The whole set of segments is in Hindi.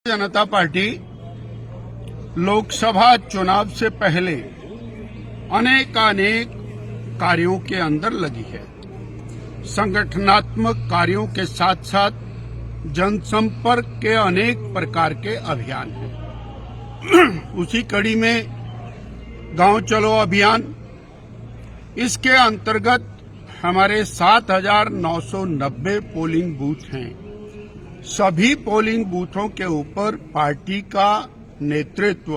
जनता पार्टी लोकसभा चुनाव से पहले अनेक कार्यों के अंदर लगी है। संगठनात्मक कार्यों के साथ साथ जनसंपर्क के अनेक प्रकार के अभियान हैं। उसी कड़ी में गांव चलो अभियान, इसके अंतर्गत हमारे 7,990 पोलिंग बूथ हैं। सभी पोलिंग बूथों के ऊपर पार्टी का नेतृत्व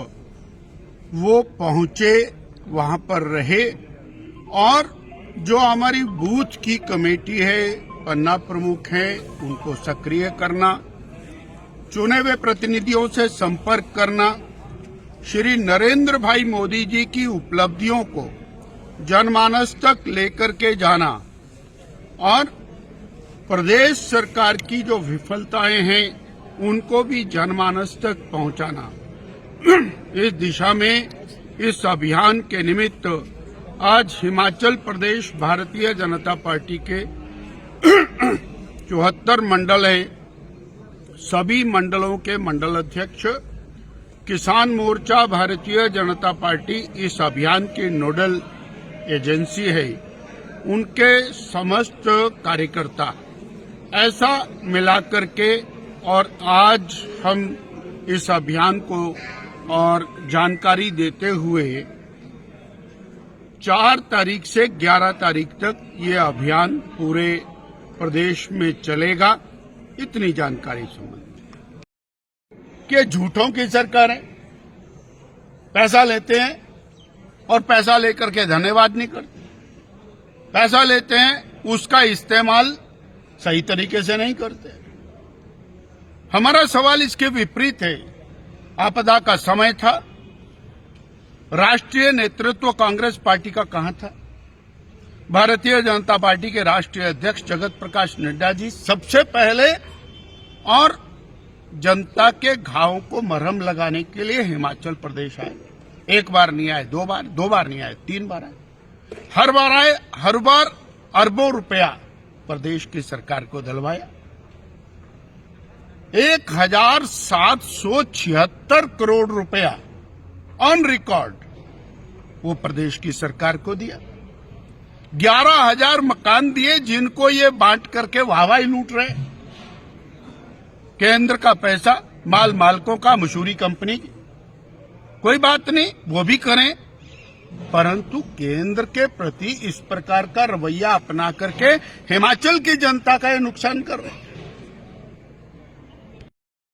वो पहुंचे, वहां पर रहे और जो हमारी बूथ की कमेटी है, पन्ना प्रमुख है, उनको सक्रिय करना, चुने हुए प्रतिनिधियों से संपर्क करना, श्री नरेंद्र भाई मोदी जी की उपलब्धियों को जनमानस तक लेकर के जाना और प्रदेश सरकार की जो विफलताएं हैं उनको भी जनमानस तक पहुंचाना। इस दिशा में इस अभियान के निमित्त आज हिमाचल प्रदेश भारतीय जनता पार्टी के 74 मंडल हैं। सभी मंडलों के मंडल अध्यक्ष, किसान मोर्चा भारतीय जनता पार्टी इस अभियान की नोडल एजेंसी है, उनके समस्त कार्यकर्ता ऐसा मिलाकर के और आज हम इस अभियान को और जानकारी देते हुए 4 तारीख से 11 तारीख तक ये अभियान पूरे प्रदेश में चलेगा। इतनी जानकारी संबंधित कि झूठों की सरकार है, पैसा लेते हैं और पैसा लेकर के धन्यवाद नहीं करते, पैसा लेते हैं उसका इस्तेमाल सही तरीके से नहीं करते। हमारा सवाल इसके विपरीत है। आपदा का समय था, राष्ट्रीय नेतृत्व कांग्रेस पार्टी का कहां था? भारतीय जनता पार्टी के राष्ट्रीय अध्यक्ष जगत प्रकाश नड्डा जी सबसे पहले और जनता के घावों को मरहम लगाने के लिए हिमाचल प्रदेश आए। एक बार नहीं आए, दो बार नहीं आए, 3 बार आए। हर बार आए, हर बार अरबों रुपया प्रदेश की सरकार को दिलवाया। 1,776 करोड़ रुपया ऑन रिकॉर्ड वो प्रदेश की सरकार को दिया। 11,000 मकान दिए जिनको ये बांट करके वाहवाही लूट रहे। केंद्र का पैसा माल मालकों का, मशहूरी कंपनी की, कोई बात नहीं, वो भी करें, परंतु केंद्र के प्रति इस प्रकार का रवैया अपना करके हिमाचल की जनता का ये नुकसान कर रहे हैं।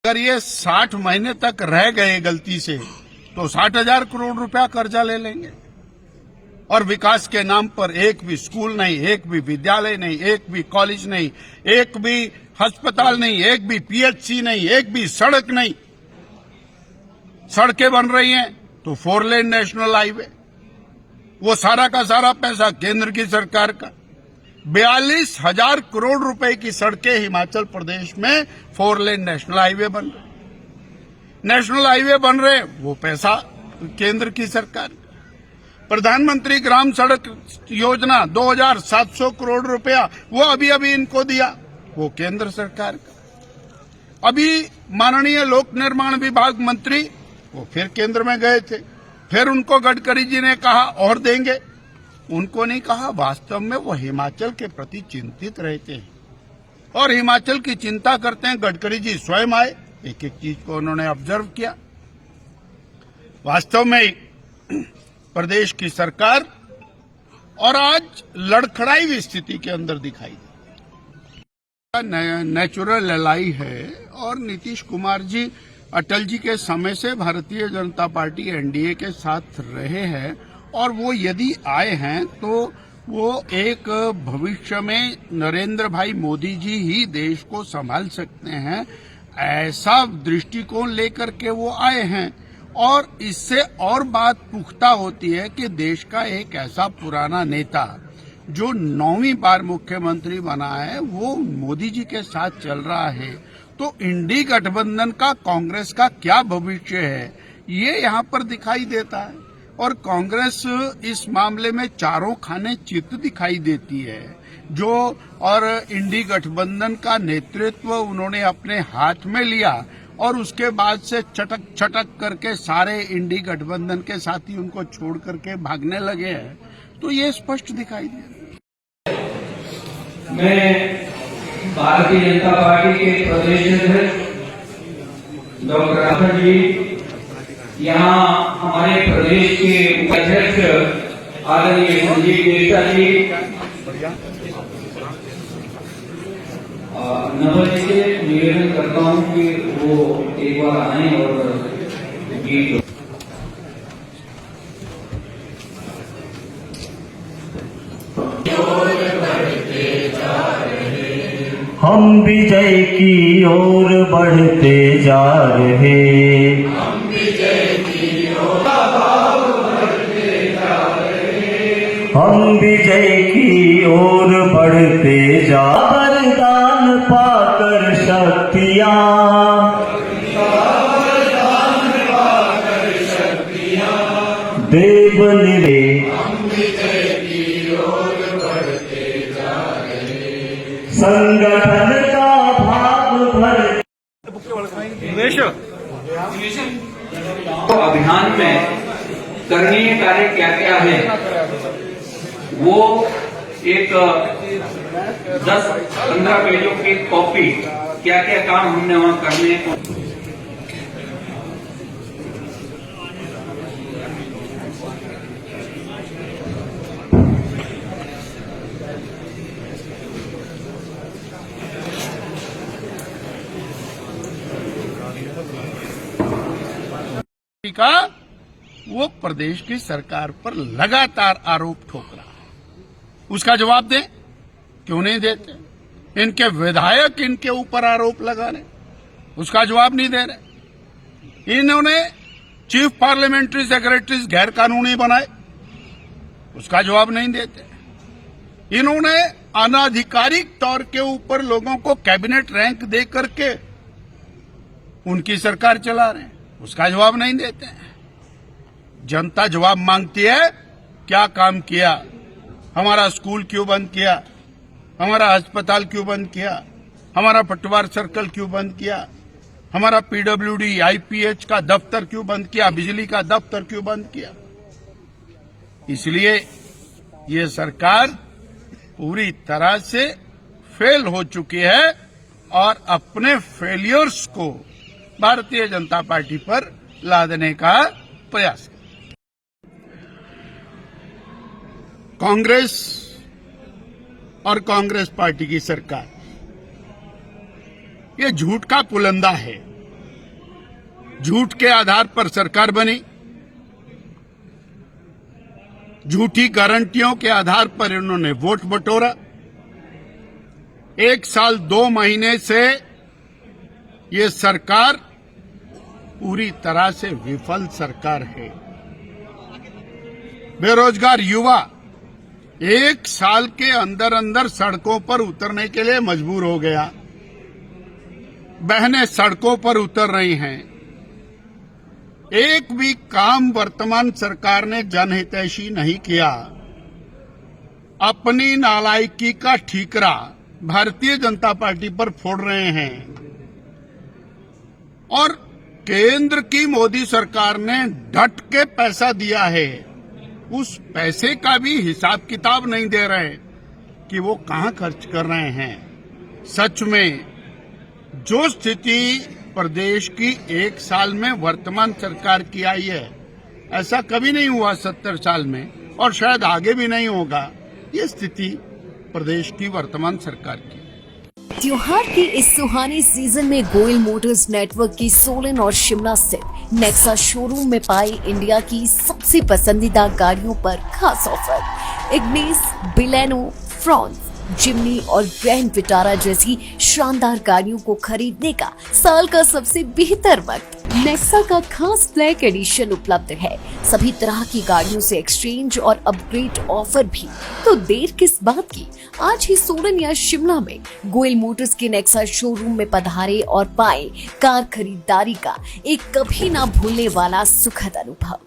अगर ये 60 महीने तक रह गए गलती से तो 60,000 करोड़ रुपया कर्जा ले लेंगे और विकास के नाम पर एक भी स्कूल नहीं, एक भी विद्यालय नहीं, एक भी कॉलेज नहीं, एक भी अस्पताल नहीं, एक भी पीएचसी नहीं, एक भी सड़क नहीं। सड़कें बन रही हैं तो 4 लेन नेशनल हाईवे, वो सारा का सारा पैसा केंद्र की सरकार का। 42,000 करोड़ रुपए की सड़कें हिमाचल प्रदेश में 4 लेन नेशनल हाईवे बन रहे। नेशनल हाईवे बन रहे, वो पैसा केंद्र की सरकार। प्रधानमंत्री ग्राम सड़क योजना 2,700 करोड़ रुपया वो अभी इनको दिया, वो केंद्र सरकार का। अभी माननीय लोक निर्माण विभाग मंत्री वो फिर केंद्र में गए थे, फिर उनको गडकरी जी ने कहा और देंगे, उनको नहीं कहा। वास्तव में वो हिमाचल के प्रति चिंतित रहते हैं और हिमाचल की चिंता करते हैं। गडकरी जी स्वयं आए, एक एक चीज को उन्होंने ऑब्जर्व किया। वास्तव में प्रदेश की सरकार और आज लड़खड़ाई हुई स्थिति के अंदर दिखाई दे। नेचुरल एलाई है और नीतीश कुमार जी अटल जी के समय से भारतीय जनता पार्टी एनडीए के साथ रहे हैं और वो यदि आए हैं तो वो एक भविष्य में नरेंद्र भाई मोदी जी ही देश को संभाल सकते हैं, ऐसा दृष्टिकोण लेकर के वो आए हैं। और इससे और बात पुख्ता होती है कि देश का एक ऐसा पुराना नेता जो 9वीं बार मुख्यमंत्री बना है वो मोदी जी के साथ चल रहा है, तो इंडी गठबंधन का कांग्रेस का क्या भविष्य है, ये यहाँ पर दिखाई देता है। और कांग्रेस इस मामले में चारों खाने चित दिखाई देती है। जो और इंडी गठबंधन का नेतृत्व उन्होंने अपने हाथ में लिया और उसके बाद से चटक चटक करके सारे इंडी गठबंधन के साथी उनको छोड़ करके भागने लगे हैं, तो ये स्पष्ट दिखाई दे रहा है। मैं भारतीय जनता पार्टी के प्रदेश अध्यक्ष डॉक्टर राठौर जी, यहाँ हमारे प्रदेश के उपाध्यक्ष आदरणीय संजीव नेता जी, नवल जी से निवेदन करता हूँ कि वो एक बार आए और गीत हम विजय की ओर बढ़ते जा रहे, हम विजय की ओर बढ़ते जा रहे, हम विजय की ओर बढ़ते जा, वरदान पाकर शक्तियाँ, देव निरे, हम विजय की ओर बढ़ते जा रहे, संगठन का भाग भर। तो अभियान में करणीय कार्य क्या क्या है, वो एक 10-15 पेजों की कॉपी, क्या क्या काम हमने वहां करने को। का वो प्रदेश की सरकार पर लगातार आरोप ठोक रहा है, उसका जवाब दें, क्यों नहीं देते? इनके विधायक इनके ऊपर आरोप लगा रहे, उसका जवाब नहीं दे रहे। इन्होंने चीफ पार्लियामेंट्री सेक्रेटरीज गैर कानूनी बनाए, उसका जवाब नहीं देते। इन्होंने अनाधिकारिक तौर के ऊपर लोगों को कैबिनेट रैंक दे करके उनकी सरकार चला रहे हैं, उसका जवाब नहीं देते हैं। जनता जवाब मांगती है, क्या काम किया, हमारा स्कूल क्यों बंद किया, हमारा अस्पताल क्यों बंद किया, हमारा पटवार सर्कल क्यों बंद किया, हमारा पीडब्ल्यूडी आईपीएच का दफ्तर क्यों बंद किया, बिजली का दफ्तर क्यों बंद किया। इसलिए ये सरकार पूरी तरह से फेल हो चुकी है और अपने फेलियर्स को भारतीय जनता पार्टी पर लादने का प्रयास। कांग्रेस और कांग्रेस पार्टी की सरकार ये झूठ का पुलंदा है। झूठ के आधार पर सरकार बनी, झूठी गारंटियों के आधार पर इन्होंने वोट बटोरा। 1 साल 2 महीने से ये सरकार पूरी तरह से विफल सरकार है। बेरोजगार युवा 1 साल के अंदर अंदर सड़कों पर उतरने के लिए मजबूर हो गया। बहनें सड़कों पर उतर रही हैं। एक भी काम वर्तमान सरकार ने जनहितैषी नहीं किया। अपनी नालायकी का ठीकरा भारतीय जनता पार्टी पर फोड़ रहे हैं और केंद्र की मोदी सरकार ने डट के पैसा दिया है, उस पैसे का भी हिसाब किताब नहीं दे रहे कि वो कहां खर्च कर रहे हैं। सच में जो स्थिति प्रदेश की 1 साल में वर्तमान सरकार की आई है, ऐसा कभी नहीं हुआ 70 साल में और शायद आगे भी नहीं होगा। ये स्थिति प्रदेश की वर्तमान सरकार की। त्योहार के इस सुहाने सीजन में गोयल मोटर्स नेटवर्क की सोलन और शिमला स्थित नेक्सा शोरूम में पाई इंडिया की सबसे पसंदीदा गाड़ियों पर खास ऑफर। इग्निस, बिलेनो, फ्रॉन्स, जिमनी और ग्रैंड विटारा जैसी शानदार गाड़ियों को खरीदने का साल का सबसे बेहतर वक्त। नेक्सा का खास ब्लैक एडिशन उपलब्ध है। सभी तरह की गाड़ियों से एक्सचेंज और अपग्रेड ऑफर भी। तो देर किस बात की, आज ही सोलन या शिमला में गोयल मोटर्स के नेक्सा शोरूम में पधारे और पाए कार खरीदारी का एक कभी ना भूलने वाला सुखद अनुभव।